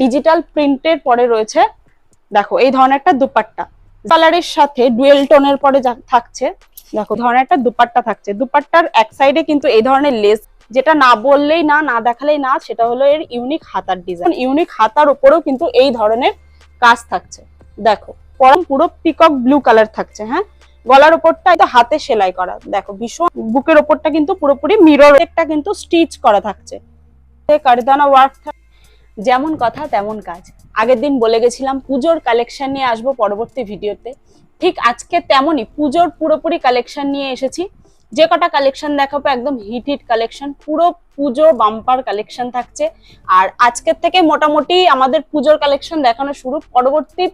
Digital প্রিন্টের পরে রয়েছে দেখো এই ধরনের একটা দুপাট্টা, কালারের সাথে ডুয়েল টোনের পরে থাকছে। দেখো ধরনের একটা দুপাট্টা থাকছে, দুপাট্টার এক সাইডে কিন্তু এই ধরনের লেস, যেটা না বললেই না, না দেখালেই না, সেটা হলো এর ইউনিক হাতার ডিজাইন। ইউনিক হাতার উপরেও কিন্তু এই ধরনের কাজ থাকছে। দেখো পরম পুরো পিকক ব্লু কালার থাকছে। হ্যাঁ, গলার ওপরটা এটা হাতে সেলাই করা। দেখো ভীষণ, বুকের ওপরটা কিন্তু পুরোপুরি মিরর একটা কিন্তু স্টিচ করা থাকছে, কারদানা ওয়ার্ক। যেমন কথা তেমন কাজ। আগের দিন বলে গেছিলাম পুজোর কালেকশন নিয়ে আসবো পরবর্তী ভিডিওতে, ঠিক আজকে তেমনই পুজোর পুরোপুরি কালেকশন নিয়ে এসেছি। যে কটা কালেকশন দেখাবো একদম হিট হিট কালেকশন, পুরো পুজো বাম্পার কালেকশন থাকছে। আর আজকের থেকে মোটামুটি আমাদের পুজোর কালেকশন দেখানো শুরু। পরবর্তী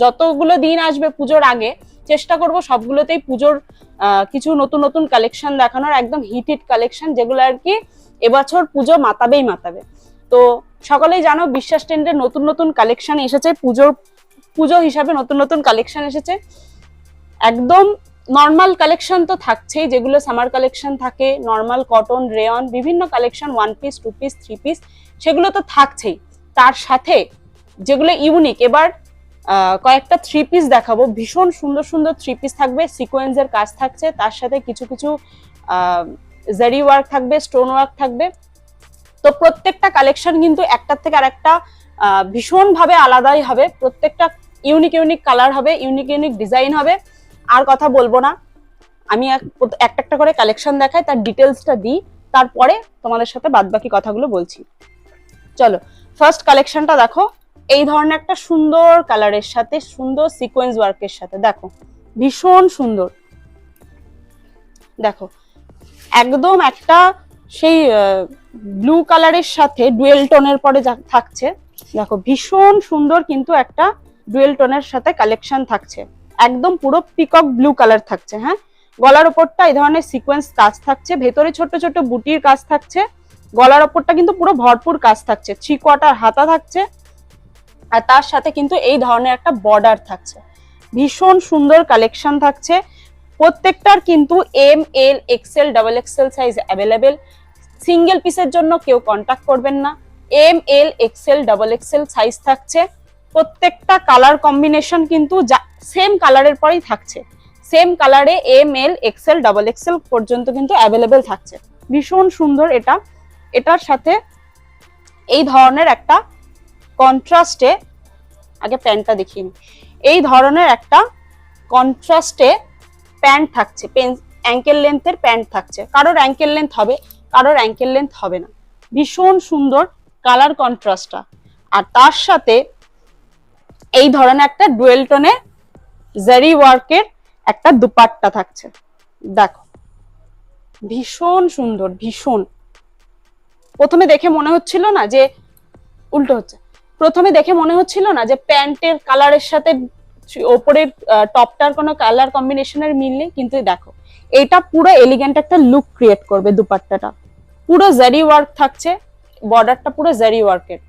যতগুলো দিন আসবে পুজোর আগে চেষ্টা করব সবগুলোতেই পুজোর কিছু নতুন নতুন কালেকশন দেখানোর, একদম হিট হিট কালেকশন যেগুলো আর কি এবছর পুজো মাতাবেই মাতাবে। তো সকলেই জানো বিশ্বাস ট্রেন্ডের নতুন নতুন কালেকশন এসেছে, পুজো হিসাবে নতুন নতুন কালেকশন এসেছে। একদম নর্মাল কালেকশন তো থাকছেই, যেগুলো সামার কালেকশন থাকে, নর্মাল কটন, রেয়ন, বিভিন্ন কালেকশন, 1 পিস 2 পিস 3 পিস, সেগুলো তো থাকছেই। তার সাথে যেগুলো ইউনিক, এবার কয়েকটা 3 পিস দেখাবো, ভীষণ সুন্দর সুন্দর 3 পিস থাকবে, সিকোয়েন্সের কাজ থাকছে, তার সাথে কিছু কিছু জারি ওয়ার্ক থাকবে, স্টোন ওয়ার্ক থাকবে। তো প্রত্যেকটা কালেকশন কিন্তু একটার থেকে আরেকটা ভীষণ ভাবে আলাদাই হবে, প্রত্যেকটা ইউনিক ইউনিক কালার হবে, ইউনিক ইউনিক ডিজাইন হবে। আর কথা বলবো না, আমি একটা একটা করে কালেকশন দেখাই, তার ডিটেলসটা দিই, তারপরে তোমাদের সাথে বাদবাকি কথাগুলো বলছি। চলো ফার্স্ট কালেকশনটা দেখো, এই ধরনের একটা সুন্দর কালারের সাথে সুন্দর সিকোয়েন্স ওয়ার্কের সাথে, দেখো ভীষণ সুন্দর। দেখো একদম একটা সেই ব্লু কালারের সাথে ডুয়েল টোনের পরে থাকছে। দেখো ভীষণ সুন্দর কিন্তু একটা ডুয়েল টোনের সাথে কালেকশন থাকছে, একদম পুরো পিকক ব্লু কালার থাকছে। হ্যাঁ, গলার ওপরটা এই ধরনের সিকোয়েন্স কাজ থাকছে, ভেতরে ছোট ছোট বুটির কাজ থাকছে, গলার ওপরটা কিন্তু পুরো ভরপুর কাজ থাকছে, 3/4 হাতা থাকছে, আর তার সাথে কিন্তু এই ধরনের একটা বর্ডার থাকছে। ভীষণ সুন্দর কালেকশন থাকছে, প্রত্যেকটার কিন্তু M L XL double XL size available. Single পিসের জন্য কেউ কন্ট্যাক্ট করবেন না, M L XL double XL size থাকছে। প্রত্যেকটা কালার কম্বিনেশন কিন্তু সেম কালারের পরেই থাকছে, সেম কালারে M L XL double XL পর্যন্ত কিন্তু অ্যাভেলেবেল থাকছে। ভীষণ সুন্দর এটা। এটার সাথে এই ধরনের একটা কন্ট্রাস্টে, আগে প্যান্টটা দেখিয়ে নিই, এই ধরনের একটা কন্ট্রাস্টে প্যান্ট থাকছে, অ্যাঙ্কেল লেন্থের প্যান্ট থাকছে। কারোর অ্যাঙ্কেল লেন্থ হবে, কারোর অ্যাঙ্কেল লেন্থ হবে না। ভীষণ সুন্দর কালার কন্ট্রাস্টটা। আর তার সাথে এই ধরনের একটা ডুয়েল টোনে জারি ওয়ার্কের একটা দুপাট্টা থাকছে। দেখো ভীষণ সুন্দর, ভীষণ। প্রথমে দেখে মনে হচ্ছিল না যে উল্টো হচ্ছে, প্রথমে দেখে মনে হচ্ছিল না যে প্যান্টের কালারের সাথে ওপরের টপটার কোনো কালার কম্বিনেশনের মিল নেই, কিন্তু দেখো এটা পুরো এলিগেন্ট একটা লুক ক্রিয়েট করবে। দুপাট্টাটা পুরো জারি ওয়ার্ক থাকছে, বর্ডারটা পুরো জারি ওয়ার্কের,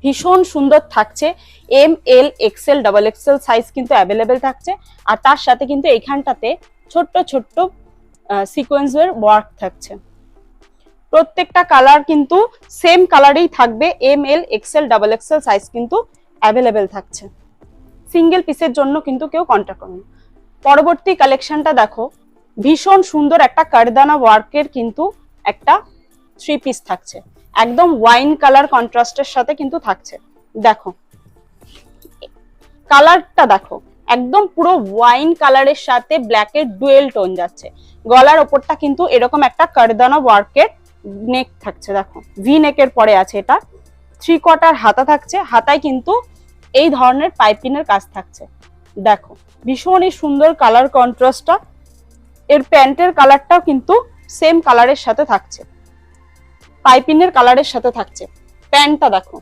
ভীষণ সুন্দর থাকছে। M L XL double XL size কিন্তু অ্যাভেলেবেল থাকছে। আর তার সাথে কিন্তু এখানটাতে ছোট্ট ছোট্ট সিকোয়েন্সের ওয়ার্ক থাকছে। প্রত্যেকটা কালার কিন্তু সেম কালারেই থাকবে, M L XL double XL size কিন্তু অ্যাভেলেবেল থাকছে। সিঙ্গেল পিসের জন্য কিন্তু কেউ কন্ট্যাক্ট করুন। পরবর্তী কালেকশনটা দেখো, ভীষণ সুন্দর একটা কারদানা ওয়ার্কের কিন্তু একটা 3 পিস থাকছে, একদম ওয়াইন কালার কন্ট্রাস্টের সাথে কিন্তু থাকছে। দেখো কালারটা দেখো, একদম পুরো ওয়াইন কালারের সাথে ব্ল্যাকের ডুয়েল টোন যাচ্ছে। গলার ওপরটা কিন্তু এরকম একটা কারদানা ওয়ার্কের নেক থাকছে, দেখো ভি নেকের পরে আছে, এটা 3/4 হাতা থাকছে, হাতায় কিন্তু এই ধরনের পাইপিনের কাজ থাকছে। দেখো ভীষণই সুন্দর কালার কন্ট্রাস্টটা। এর প্যান্টের কালারটাও কিন্তু সেম কালারের সাথে থাকছে, পাইপিনের কালারের সাথে থাকছে। প্যান্টটা দেখো,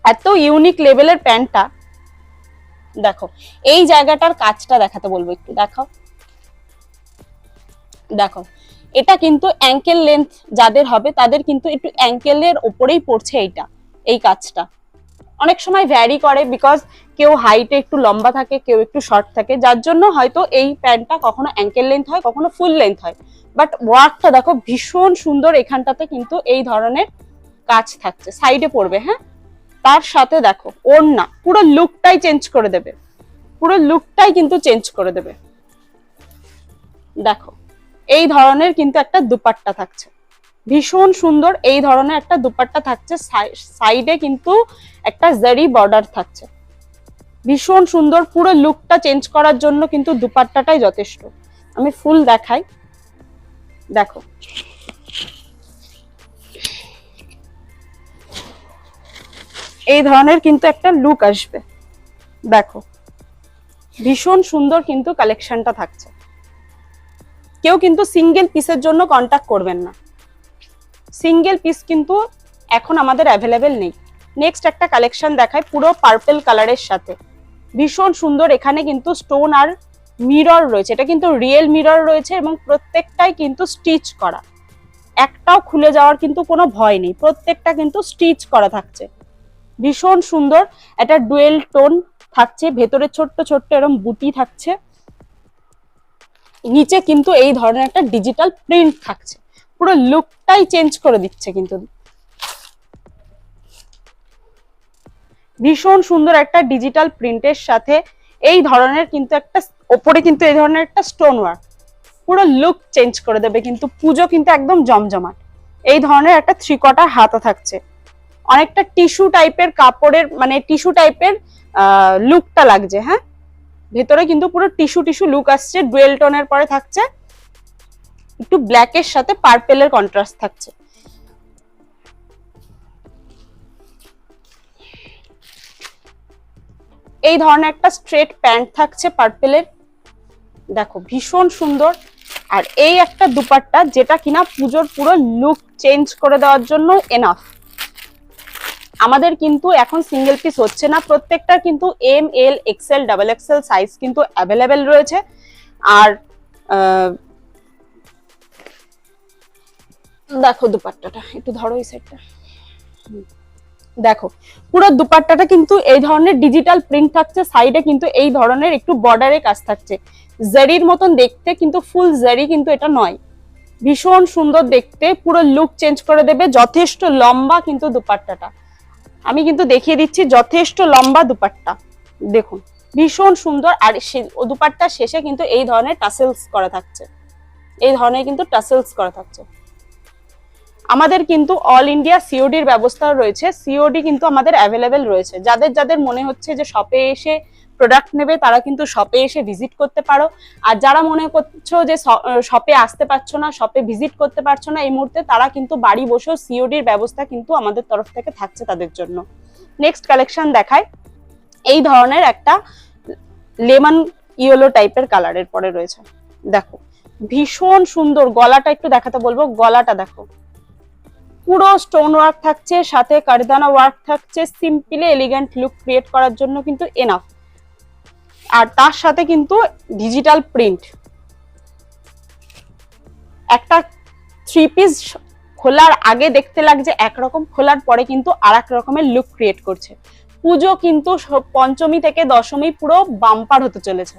এত ইউনিক লেভেলের প্যান্টটা। দেখো এই জায়গাটার কাজটা দেখাতে বলবো একটু, দেখাও। দেখো এটা কিন্তু অ্যাঙ্কেল লেন্থ যাদের হবে তাদের কিন্তু একটু অ্যাঙ্কেলের ওপরেই পড়ছে এইটা, এই কাজটা অনেক সময় ভ্যারি করে, বিকজ কেউ হাইটে একটু লম্বা থাকে, কেউ একটু শর্ট থাকে, যার জন্য হয়তো এই প্যান্টটা কখনো অ্যাঙ্কেল লেন্থ হয়, কখনো ফুল লেন্থ হয়। বাট ওয়ার্কটা দেখো ভীষণ সুন্দর, এখানটাতে কিন্তু এই ধরনের কাজ থাকছে, সাইডে পড়বে। হ্যাঁ, তার সাথে দেখো ওড়না, পুরো লুকটাই চেঞ্জ করে দেবে, পুরো লুকটাই কিন্তু চেঞ্জ করে দেবে। দেখো এই ধরনের কিন্তু একটা দুপাট্টা থাকছে, ভীষণ সুন্দর এই ধরনের একটা দুপাট্টা থাকছে, সাইডে কিন্তু একটা জারি বর্ডার থাকছে, ভীষণ সুন্দর। পুরো লুকটা চেঞ্জ করার জন্য কিন্তু দুপাট্টাটাই যথেষ্ট। আমি ফুল দেখাই, দেখো এই ধরনের কিন্তু একটা লুক আসবে। দেখো ভীষণ সুন্দর কিন্তু কালেকশনটা থাকছে। কেউ কিন্তু সিঙ্গেল পিসের জন্য কন্টাক্ট করবেন না, সিঙ্গেল পিস কিন্তু এখন আমাদের অ্যাভেলেবেল নেই। নেক্সট একটা কালেকশন দেখায় পুরো পার্পল কালারের সাথে, ভীষণ সুন্দর। এখানে কিন্তু স্টোন আর মিরর রয়েছে, এটা কিন্তু রিয়েল মিরর রয়েছে এবং প্রত্যেকটাই কিন্তু স্টিচ করা, একটাও খুলে যাওয়ার কিন্তু কোনো ভয় নেই, প্রত্যেকটা কিন্তু স্টিচ করা থাকছে, ভীষণ সুন্দর। একটা ডুয়েল টোন থাকছে, ভেতরে ছোট্ট ছোট্ট এরকম বুটি থাকছে, নিচে কিন্তু এই ধরনের একটা ডিজিটাল প্রিন্ট থাকছে, পুরো লুকটাই চেঞ্জ করে দিচ্ছে কিন্তু। ভীষণ সুন্দর একটা ডিজিটাল প্রিন্টের সাথে এই ধরনের কিন্তু একটা ওপরে কিন্তু এই ধরনের একটা স্টোন ওয়ার্ক, পুরো লুক চেঞ্জ করে দেবে কিন্তু। পুজো কিন্তু একদম জমজমাট। এই ধরনের একটা 3 কোয়ার্টার হাতা থাকছে, অনেকটা টিস্যু টাইপের কাপড়ের, মানে টিস্যু টাইপের লুকটা লাগছে। হ্যাঁ, ভেতরে কিন্তু পুরো টিস্যু টিস্যু লুক আসছে, ডুয়েল টোনের পরে থাকছে, একটু ব্ল্যাকের সাথে পার্পেলের কন্ট্রাস্ট থাকছে। এই ধরনের একটা স্ট্রেট প্যান্ট থাকছে পার্পেলের, দেখো ভীষণ সুন্দর। আর এই একটা দুপাট্টা যেটা কিনা পুজোর পুরো লুক চেঞ্জ করে দেওয়ার জন্য এনাফ। আমাদের কিন্তু এখন সিঙ্গেল পিস হচ্ছে না, প্রত্যেকটা কিন্তু M L XL double XL size কিন্তু অ্যাভেলেবেল রয়েছে। আর দেখো দুপাট্টাটা একটু ধরো, এই সাইডটা দেখো, পুরো দুপাট্টাটা কিন্তু এই ধরনের ডিজিটাল প্রিন্ট থাকছে, সাইডে কিন্তু এই ধরনের একটু বর্ডারে কাজ থাকছে, জারির মতন দেখতে, কিন্তু ফুল জারি কিন্তু এটা নয়, ভীষণ সুন্দর দেখতে, পুরো লুক চেঞ্জ করে দেবে। যথেষ্ট লম্বা কিন্তু দুপাট্টাটা, আমি কিন্তু দেখিয়ে দিচ্ছি, যথেষ্ট লম্বা দুপাট্টা, দেখুন ভীষণ সুন্দর। আর দুপাট্টার শেষে কিন্তু এই ধরনের টাসেলস করা থাকছে, এই ধরনের কিন্তু টাসেলস করা থাকছে। আমাদের কিন্তু অল ইন্ডিয়া সিওডির ব্যবস্থা রয়েছে, সিওডি কিন্তু আমাদের অ্যাভেলেবেল রয়েছে। যাদের যাদের মনে হচ্ছে যে শপে এসে প্রোডাক্ট নেবে তারা কিন্তু শপে এসে ভিজিট করতে পারো। আর যারা মনে করছো যে শপে আসতে পারছো না, শপে ভিজিট করতে পারছো না এই মুহূর্তে, তারা কিন্তু বাড়ি বসেও সিওডির ব্যবস্থা কিন্তু আমাদের তরফ থেকে থাকছে তাদের জন্য। নেক্সট কালেকশন দেখায়, এই ধরনের একটা লেমন ইয়েলো টাইপের কালারের পরে রয়েছে, দেখো ভীষণ সুন্দর। গলাটা একটু দেখাতে বলবো, গলাটা দেখো পুরো স্টোন ওয়ার্ক থাকছে, সাথে কারদানা ওয়ার্ক থাকছে, সিম্পলি এলিগেন্ট লুক ক্রিয়েট করার জন্য কিন্তু এনাফ। আর তার সাথে কিন্তু ডিজিটাল প্রিন্ট, একটা 3 পিস খোলার আগে দেখতে লাগছে একরকম, খোলার পরে কিন্তু আর এক রকমের লুক ক্রিয়েট করছে। পুজো কিন্তু পঞ্চমী থেকে দশমী পুরো বাম্পার হতে চলেছে,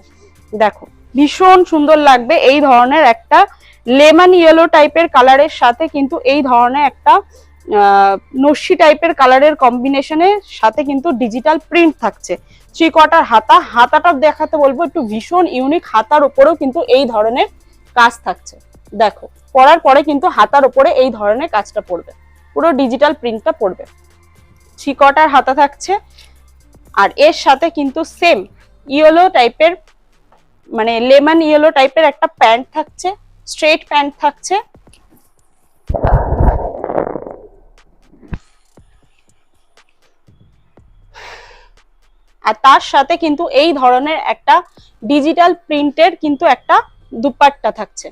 দেখো ভীষণ সুন্দর লাগবে। এই ধরনের একটা লেমন ইয়েলো টাইপের কালারের সাথে কিন্তু এই ধরনের একটা নস্যি টাইপের কালারের কম্বিনেশনের সাথে কিন্তু ডিজিটাল প্রিন্ট থাকছে। 3 কোয়ার্টার হাতা, হাতাটা দেখাতে বলবো একটু ভীষণ ইউনিক, হাতার উপরেও কিন্তু এই ধরনের কাজ থাকছে, দেখো পরার পরে কিন্তু হাতার উপরে এই ধরনের কাজটা পড়বে, পুরো ডিজিটাল প্রিন্টটা পড়বে। 3 কোয়ার্টার হাতা থাকছে, আর এর সাথে কিন্তু সেম ইয়েলো টাইপের, মানে লেমন ইয়েলো টাইপের একটা প্যান্ট থাকছে, স্ট্রেট প্যান্ট থাকছে। আর তার সাথে কিন্তু এই ধরনের একটা ডিজিটাল প্রিন্টের কিন্তু একটা দুপাট্টা থাকছে,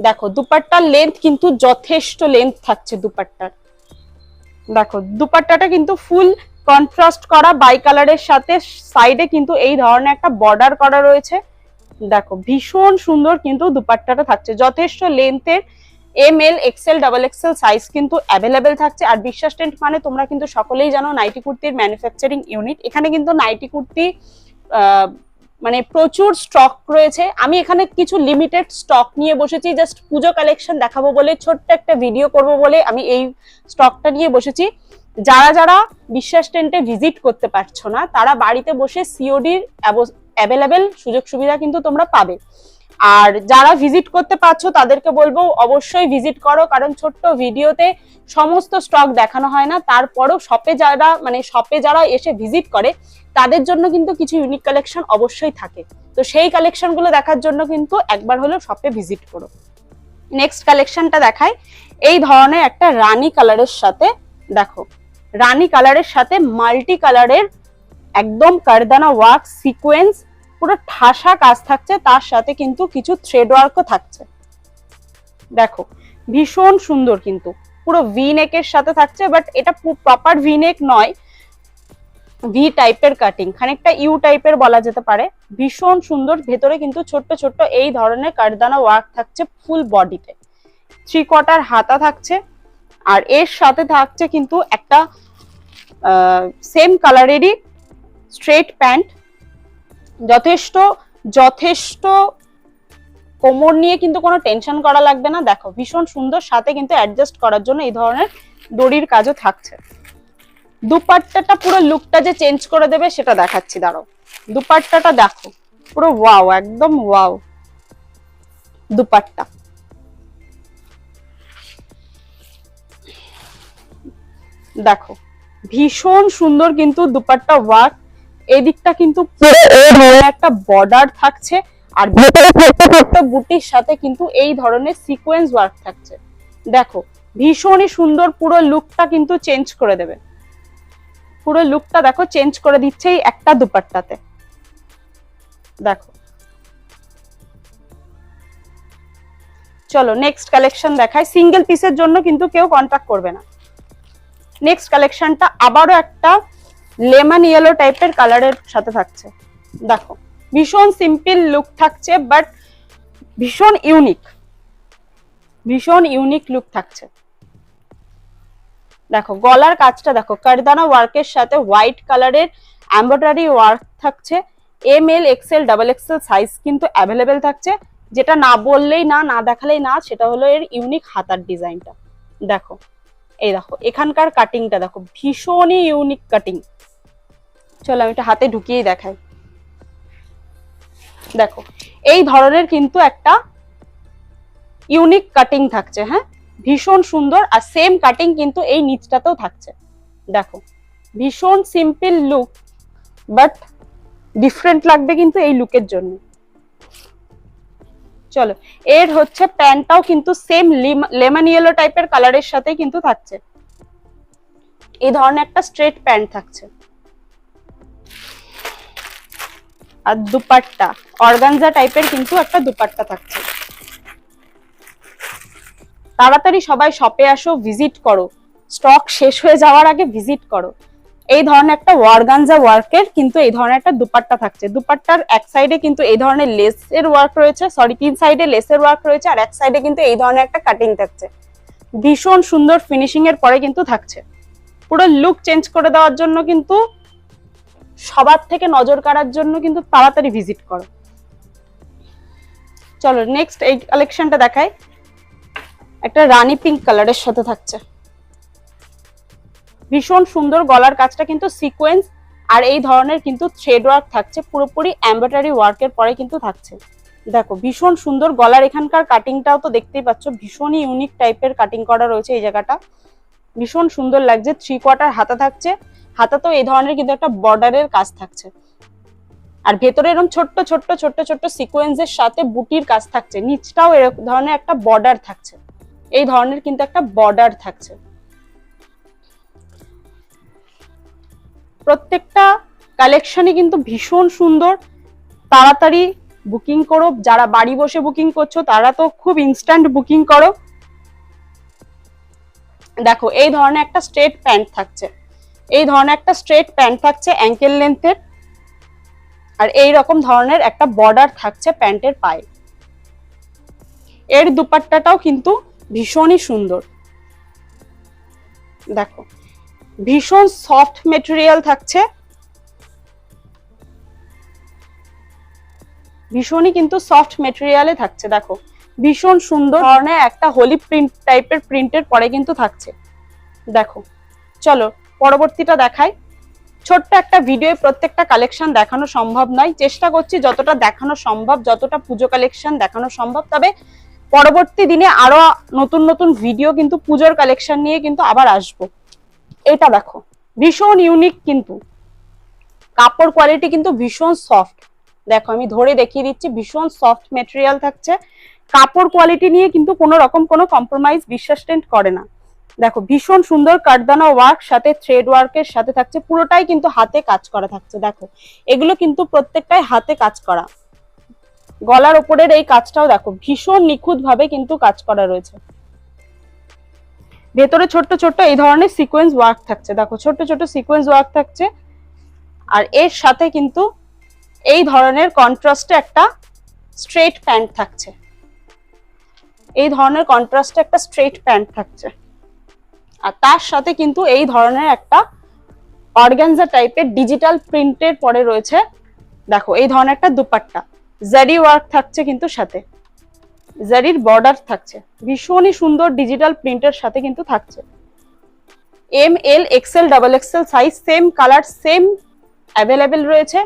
দেখো দুপাট্টার লেন্থ কিন্তু যথেষ্ট লেন্থ থাকছে দুপাট্টার, দেখো দুপাট্টাটা কিন্তু ফুল কন্ট্রাস্ট করা বাই কালারের সাথে, সাইডে কিন্তু এই ধরনের একটা বর্ডার করা রয়েছে, দেখো ভীষণ সুন্দর কিন্তু দুপাট্টাটা থাকছে, যথেষ্ট লেন্থের। M L XL double XL size কিন্তু অ্যাভেলেবেল থাকছে। আর বিশ্বাস টেন্ট মানে তোমরা কিন্তু সকলেই জানো নাইটি কুর্তির ম্যানুফ্যাকচারিং ইউনিট, এখানে কিন্তু নাইটি কুর্তি মানে প্রচুর স্টক রয়েছে। আমি এখানে কিছু লিমিটেড স্টক নিয়ে বসেছি, জাস্ট পুজো কালেকশন দেখাবো বলে, ছোট্ট একটা ভিডিও করব বলে আমি এই স্টকটা নিয়ে বসেছি। যারা যারা বিশ্বাস টেন্টে ভিজিট করতে পারছো না, তারা বাড়িতে বসে সিওডির অ্যাভেলেবেল সুযোগ সুবিধা কিন্তু তোমরা পাবে। আর যারা ভিজিট করতে পারছো তাদেরকে বলবো অবশ্যই ভিজিট করো, কারণ ছোট্ট ভিডিওতে সমস্ত স্টক দেখানো হয় না। তারপরেও শপে যারা এসে ভিজিট করে তাদের জন্য কিন্তু কিছু ইউনিক কালেকশন অবশ্যই থাকে। তো সেই কালেকশন গুলো দেখার জন্য কিন্তু একবার হলেও শপে ভিজিট করো। নেক্সট কালেকশনটা দেখাই। এই ধরনের একটা রানী কালারের সাথে, দেখো রানী কালারের সাথে মাল্টি কালারের একদম কারদানা ওয়ার্ক সিকোয়েন্স, পুরো ঠাসা কাজ থাকছে, তার সাথে কিন্তু কিছু থ্রেড ওয়ার্কও থাকছে। দেখো ভীষণ সুন্দর, কিন্তু পুরো ভি নেকের সাথে থাকছে, বাট এটা প্রপার ভি নেক নয়, ভি টাইপের কাটিং, খানিকটা ইউ টাইপের বলা যেতে পারে। ভীষণ সুন্দর, ভেতরে কিন্তু ছোট্ট ছোট্ট এই ধরনের কারদানা ওয়ার্ক থাকছে ফুল বডিতে। 3/4 হাতা থাকছে, আর এর সাথে থাকছে কিন্তু একটা সেম কালারেরই স্ট্রেট প্যান্ট। যথেষ্ট যথেষ্ট কোমর নিয়ে কিন্তু কোনো টেনশন করা লাগবে না। দেখো ভীষণ সুন্দর, সাথে কিন্তু অ্যাডজাস্ট করার জন্য এই ধরনের দড়ির কাজও থাকছে। দুপাট্টাটা পুরো লুকটা যে চেঞ্জ করে দেবে সেটা দেখাচ্ছি, দাঁড়াও। দুপাট্টাটা দেখো, পুরো ওয়াও, একদম ওয়াও দুপাট্টা। দেখো ভীষণ সুন্দর কিন্তু দুপাট্টা ওয়ার্ক। এদিকটা কিন্তু একটা বর্ডার থাকছে, আর ভেতরে ছোট্ট বুটির সাথে কিন্তু এই ধরনের সিকোয়েন্স ওয়ার্ক থাকছে। দেখো ভীষণই সুন্দর, পুরো লুকটা কিন্তু চেঞ্জ করে দেবে। পুরো লুকটা দেখো চেঞ্জ করে দিচ্ছে এই একটা দুপাট্টাতে। দেখো চলো নেক্সট কালেকশন দেখাই। সিঙ্গেল পিসের জন্য কিন্তু কেউ কন্ট্যাক্ট করবে না। নেক্সট কালেকশনটা আবারও একটা লেমন ইয়েলো টাইপের কালারের সাথে থাকছে। দেখো ভীষণ সিম্পল লুক থাকছে, বাট ভীষণ ইউনিক লুক থাকছে। দেখো গলার কাজটা দেখো, কারদানা ওয়ার্কের সাথে হোয়াইট কালারের এমব্রয়ডারি ওয়ার্ক থাকছে। ML XL XXL সাইজ কিন্তু অ্যাভেলেবেল থাকছে। যেটা না বললেই না দেখালেই না, সেটা হলো এর ইউনিক হাতার ডিজাইনটা। দেখো এই দেখো এখানকার কাটিংটা দেখো, ভীষণই ইউনিক কাটিং। চলো আমি এটা হাতে ঢুকিয়ে দেখাই। দেখো এই ধরনের কিন্তু একটা ইউনিক কাটিং থাকছে, হ্যাঁ ভীষণ সুন্দর। আর সেম কাটিং কিন্তু এই নিচটাতেও থাকছে। দেখো ভীষণ সিম্পল লুক, বাট ডিফারেন্ট লাগবে কিন্তু এই লুকের জন্য। চলো এর হচ্ছে প্যান্টটাও কিন্তু সেম লেমন ইয়েলো টাইপের কালারের সাথে কিন্তু থাকছে। এই ধরনের একটা স্ট্রেট প্যান্ট থাকছে, আর দুপাট্টা অর্গানজা টাইপের কিন্তু একটা দুপাট্টা থাকছে। তাড়াতাড়ি সবাই শপে আসো, ভিজিট করো, স্টক শেষ হয়ে যাওয়ার আগে ভিজিট করো। এই ধরনের একটা অর্গানজা ওয়ার্কের কিন্তু এই ধরনের একটা দুপাট্টা থাকছে। দুপাট্টার এক সাইডে কিন্তু এই ধরনের লেসের ওয়ার্ক রয়েছে, সরি 3 সাইডে লেসের ওয়ার্ক রয়েছে, আর এক সাইডে কিন্তু এই ধরনের একটা কাটিং থাকছে। ভীষণ সুন্দর ফিনিশিং এর পরে কিন্তু থাকছে। পুরো লুক চেঞ্জ করে দেওয়ার জন্য কিন্তু, সবার থেকে নজর কাড়ার জন্য কিন্তু তাড়াতাড়ি ভিজিট করো। চলো নেক্সট এই কালেকশনটা দেখাই। একটা রানী পিঙ্ক কালারের সাথে থাকছে, ভীষণ সুন্দর। গলার কাজটা কিন্তু সিকোয়েন্স, আর এই ধরনের কিন্তু থ্রেড ওয়ার্ক থাকছে, পুরোপুরি এমব্রয়ডারি ওয়ার্কের পরে কিন্তু থাকছে। দেখো ভীষণ সুন্দর গলার এখানকার কাটিংটাও তো দেখতেই পাচ্ছ, ভীষণই ইউনিক টাইপের কাটিং করা রয়েছে এই জায়গাটা, ভীষণ সুন্দর লাগছে। 3/4 হাতা থাকছে, হাতাতেও এই ধরনের কিন্তু একটা বর্ডারের কাজ থাকছে, আর ভেতরে এরকম ছোট্ট ছোট্ট ছোট্ট ছোট্ট সিকোয়েন্সের সাথে বুটির কাজ থাকছে। নিচটাও এরকম ধরনের একটা বর্ডার থাকছে, এই ধরনের কিন্তু একটা বর্ডার থাকছে। প্রত্যেকটা কালেকশনই কিন্তু ভীষণ সুন্দর। তাড়াতাড়ি বুকিং করো, যারা বাড়ি বসে বুকিং করছো তারা তো খুব ইনস্ট্যান্ট বুকিং করো। দেখো এই ধরনের একটা স্ট্রেট প্যান্ট থাকছে, এই ধরনের একটা স্ট্রেট প্যান্ট থাকছে অ্যাঙ্কেল লেন্থের, আর এই রকম ধরনের একটা বর্ডার থাকছে প্যান্টের পায়ে। এর দুপাট্টাটাও কিন্তু ভীষণই সুন্দর। দেখো ভীষণ সফট মেটেরিয়াল থাকছে, ভীষণই কিন্তু সফট মেটেরিয়ালে থাকছে, দেখো ভীষণ সুন্দর ধরনের একটা হোলি প্রিন্ট টাইপের প্রিন্টের পরে কিন্তু থাকছে। দেখো চলো পরবর্তীটা দেখাই। ছোট্ট একটা ভিডিও প্রত্যেকটা কালেকশন দেখানো সম্ভব নয়, চেষ্টা করছি যতটা দেখানো সম্ভব, যতটা পুজো কালেকশন দেখানো সম্ভব। তবে পরবর্তী দিনে আরো নতুন নতুন ভিডিও কিন্তু পুজোর কালেকশন নিয়ে কিন্তু আবার আসবো। এটা দেখো ভীষণ ইউনিক, কিন্তু কাপড় কোয়ালিটি কিন্তু ভীষণ সফট। দেখো আমি ধরে দেখিয়ে দিচ্ছি, ভীষণ সফট মেটেরিয়াল থাকছে। কাপড় কোয়ালিটি নিয়ে কিন্তু কোনো রকম কোনো কম্প্রোমাইজ বিশ্বাস টেন্ট করে না। দেখো ভীষণ সুন্দর কাটদানা ওয়ার্ক সাথে থ্রেড ওয়ার্কের সাথে থাকছে, পুরোটাই কিন্তু হাতে কাজ করা থাকছে। দেখো এগুলো কিন্তু প্রত্যেকটাই হাতে কাজ করা। গলার ওপরের এই কাজটাও দেখো ভীষণ নিখুঁত ভাবে কিন্তু কাজ করা রয়েছে। ভেতরে ছোট্ট ছোট্ট এই ধরনের সিকোয়েন্স ওয়ার্ক থাকছে, দেখো ছোট্ট ছোট্ট সিকোয়েন্স ওয়ার্ক থাকছে। আর এর সাথে কিন্তু এই ধরনের কন্ট্রাস্টে একটা স্ট্রেট প্যান্ট থাকছে, এই ধরনের কন্ট্রাস্টে একটা স্ট্রেট প্যান্ট থাকছে। আর তার সাথে কিন্তু এই ধরনের একটা অর্গানজা টাইপের ডিজিটাল প্রিন্টের পরে রয়েছে। দেখো এই ধরনের একটা দুপাট্টা, জারি ওয়ার্ক থাকছে কিন্তু সাথে, জারির বর্ডার থাকছে, ভীষণই সুন্দর ডিজিটাল প্রিন্টের সাথে কিন্তু থাকছে। M L XL double XL size same colour same available রয়েছে।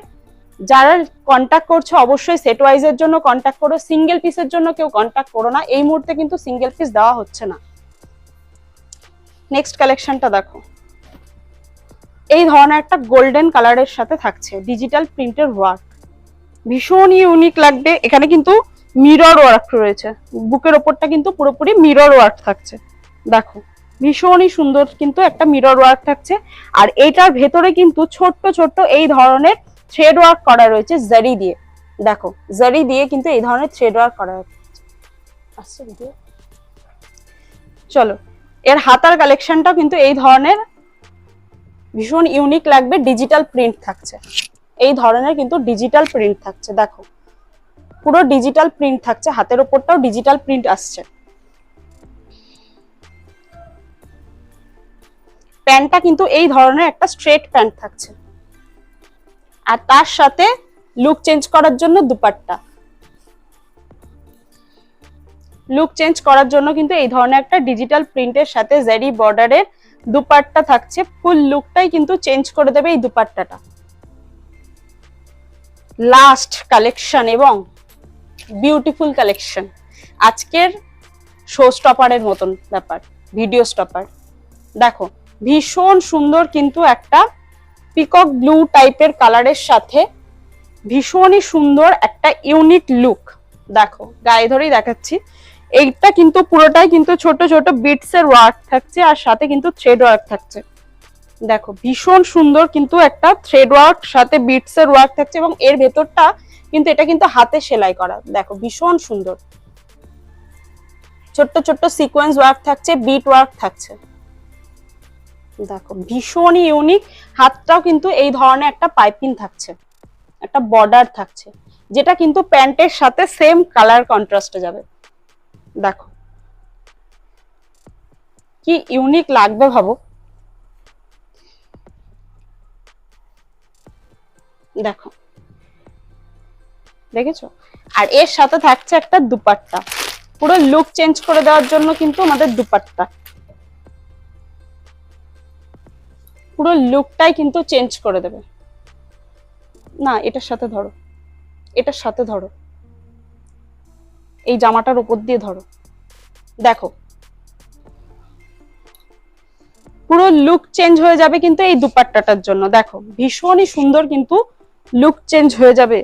যারা কন্ট্যাক্ট করছো অবশ্যই সেট ওয়াইজের জন্য কন্ট্যাক্ট করো, সিঙ্গেল পিসের জন্য কেউ কন্ট্যাক্ট করো না, এই মুহূর্তে কিন্তু সিঙ্গেল পিস দেওয়া হচ্ছে না। নেক্সট কালেকশনটা দেখো, এই ধরনের একটা গোল্ডেন কালারের সাথে থাকছে ডিজিটাল প্রিন্টের ওয়ার্ক, ভীষণ ইউনিক লাগবে। এখানে কিন্তু মিরর ওয়ার্ক রয়েছে, বুকের ওপরটা কিন্তু পুরোপুরি মিরর ওয়ার্ক থাকছে। দেখো ভীষণই সুন্দর কিন্তু একটা মিরর ওয়ার্ক থাকছে। আর এইটার ভেতরে কিন্তু ছোট্ট ছোট্ট এই ধরনের থ্রেড ওয়ার্ক করা রয়েছে জারি দিয়ে। দেখো জারি দিয়ে কিন্তু এই ধরনের থ্রেড ওয়ার্ক করা আছে। চলো এর হাতার কালেকশনটাও কিন্তু এই ধরনের ভীষণ ইউনিক লাগবে, ডিজিটাল প্রিন্ট থাকছে, এই ধরনের কিন্তু ডিজিটাল প্রিন্ট থাকছে। দেখো পুরো ডিজিটাল প্রিন্ট থাকছে, হাতের ওপরটাও ডিজিটাল প্রিন্ট আসছে। প্যান্টটা কিন্তু এই ধরনের একটা স্ট্রেট প্যান্ট থাকছে। আর তার সাথে লুক চেঞ্জ করার জন্য দুপাট্টা, লুক চেঞ্জ করার জন্য কিন্তু এই ধরনের একটা ডিজিটাল প্রিন্টের সাথে জারি বর্ডারের দুপাট্টা থাকছে। ফুল লুকটাই কিন্তু চেঞ্জ করে দেবে এই দুপাট্টাটা। লাস্ট কালেকশন এবং বিউটিফুল কালেকশন, আজকের শো স্টপারের মতন ব্যাপার, ভিডিও স্টপার। দেখো ভীষণ সুন্দর কিন্তু একটা পিকক ব্লু টাইপের কালারের সাথে ভীষণই সুন্দর একটা ইউনিক লুক। দেখো গায়ে ধরেই দেখাচ্ছি, এইটা কিন্তু পুরোটাই কিন্তু ছোট ছোট বিটস এর ওয়ার্ক থাকছে, আর সাথে কিন্তু থ্রেড ওয়ার্ক থাকছে। দেখো ভীষণ সুন্দর কিন্তু একটা থ্রেড ওয়ার্ক সাথে বিটস এর ওয়ার্ক থাকছে, এবং এর ভেতরটা কিন্তু এটা কিন্তু হাতে সেলাই করা। দেখো ভীষণ সুন্দর ছোট্ট ছোট্ট সিকোয়েন্স ওয়ার্ক থাকছে, বিট ওয়ার্ক থাকছে। দেখো ভীষণই ইউনিক। হাতটাও কিন্তু এই ধরনের একটা পাইপিং থাকছে, একটা বর্ডার থাকছে, যেটা কিন্তু প্যান্টের সাথে সেম কালার কন্ট্রাস্টে যাবে। দেখো কি ইউনিক লাগবে ভাবো। দেখো দেখেছো? আর এর সাথে থাকছে একটা দুপাট্টা, পুরো লুক চেঞ্জ করে দেওয়ার জন্য কিন্তু আমাদের দুপাট্টা, পুরো লুকটাই কিন্তু চেঞ্জ করে দেবে। না এটার সাথে ধরো, এটার সাথে ধরো, এই জামাটার উপর দিয়ে ধরো। দেখো পুরো লুক চেঞ্জ হয়ে যাবে কিন্তু এই দুপাট্টাটার জন্য। দেখো ভীষণই সুন্দর কিন্তু লুক চেঞ্জ হয়ে যাবে।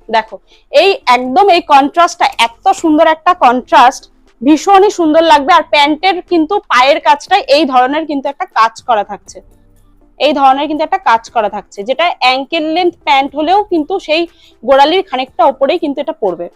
দেখো এই একদম এই কন্ট্রাস্টটা, এত সুন্দর একটা কন্ট্রাস্ট, ভীষণই সুন্দর লাগবে। আর প্যান্টের কিন্তু পায়ের কাজটা এই ধরনের কিন্তু একটা কাজ করা থাকছে, এই ধরনের কিন্তু একটা কাজ করা থাকছে, যেটা অ্যাঙ্কেল লেন্থ প্যান্ট হলেও কিন্তু সেই গোড়ালির খানিকটা ওপরেই কিন্তু এটা পড়বে।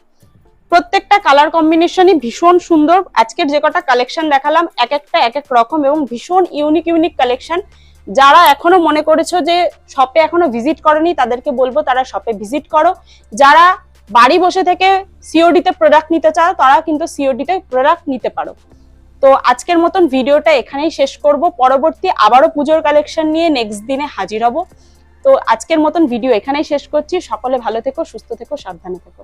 প্রত্যেকটা কালার কম্বিনেশনই ভীষণ সুন্দর। আজকের যে কটা কালেকশন দেখালাম এক একটা এক এক রকম এবং ভীষণ ইউনিক ইউনিক কালেকশন। যারা এখনো মনে করেছো যে শপে এখনো ভিজিট করনি, তাদেরকে বলবো তারা শপে ভিজিট করো। যারা বাড়ি বসে থেকে সিওডি তে প্রোডাক্ট নিতে চাও, তারা কিন্তু সিওডি তে প্রোডাক্ট নিতে পারো। তো আজকের মতন ভিডিওটা এখানেই শেষ করব। পরবর্তী আবারও পুজোর কালেকশন নিয়ে নেক্সট দিনে হাজির হব। তো আজকের মতন ভিডিও এখানেই শেষ করছি। সকলে ভালো থেকো, সুস্থ থেকো, সাবধানে থেকো।